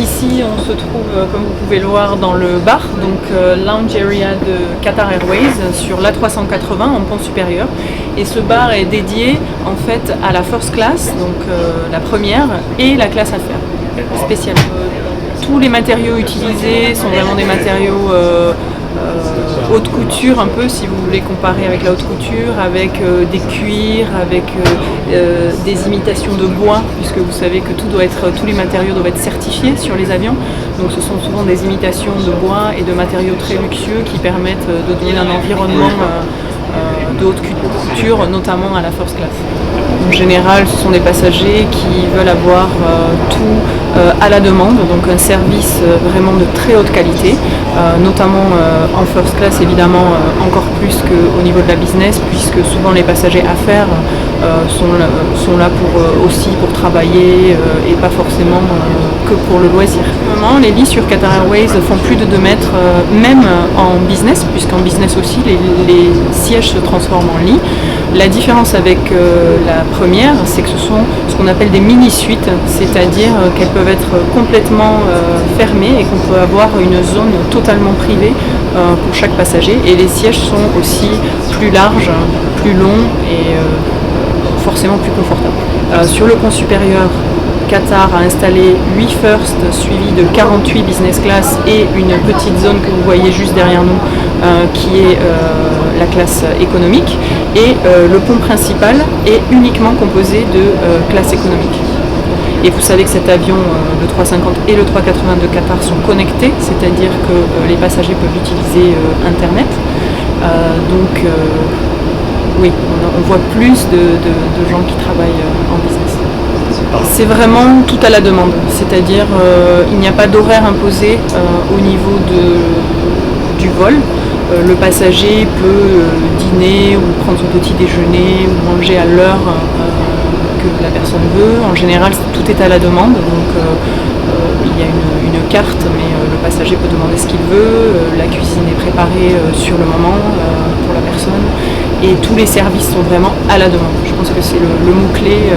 ici, on se trouve, comme vous pouvez le voir, dans le bar, donc lounge area de Qatar Airways sur l'A380 en pont supérieur. Et ce bar est dédié en fait à la first class, donc la première, et la classe affaires spéciale. Tous les matériaux utilisés sont vraiment des matériaux haute couture, un peu si vous voulez comparer avec la haute couture, avec des cuirs, avec des imitations de bois, puisque vous savez que tous les matériaux doivent être certifiés sur les avions. Donc ce sont souvent des imitations de bois et de matériaux très luxueux qui permettent de donner un environnement de haute couture, notamment à la first class. En général, ce sont des passagers qui veulent avoir tout à la demande, donc un service vraiment de très haute qualité, notamment en first class, évidemment encore plus qu'au niveau de la business, puisque souvent les passagers affaires sont là aussi pour travailler et pas forcément que pour le loisir. Les lits sur Qatar Airways font plus de 2 mètres, même en business, puisqu'en business aussi les sièges se transforment en lits. La différence avec la première, c'est que ce sont ce qu'on appelle des mini-suites, c'est-à-dire qu'elles peuvent être complètement fermées et qu'on peut avoir une zone totalement privée pour chaque passager. Et les sièges sont aussi plus larges, plus longs et forcément plus confortables. Sur le pont supérieur, Qatar a installé 8 first suivis de 48 business class et une petite zone que vous voyez juste derrière nous qui est la classe économique, et le pont principal est uniquement composé de classe économique. Et vous savez que cet avion, le 350 et le 380 de Qatar sont connectés, c'est-à-dire que les passagers peuvent utiliser Internet. Oui, on voit plus de gens qui travaillent en business. C'est vraiment tout à la demande, c'est-à-dire il n'y a pas d'horaire imposé au niveau du vol. Le passager peut dîner ou prendre son petit déjeuner ou manger à l'heure que la personne veut. En général, tout est à la demande, donc il y a une carte, mais le passager peut demander ce qu'il veut. La cuisine est préparée sur le moment pour la personne, et tous les services sont vraiment à la demande. Je pense que c'est le mot-clé.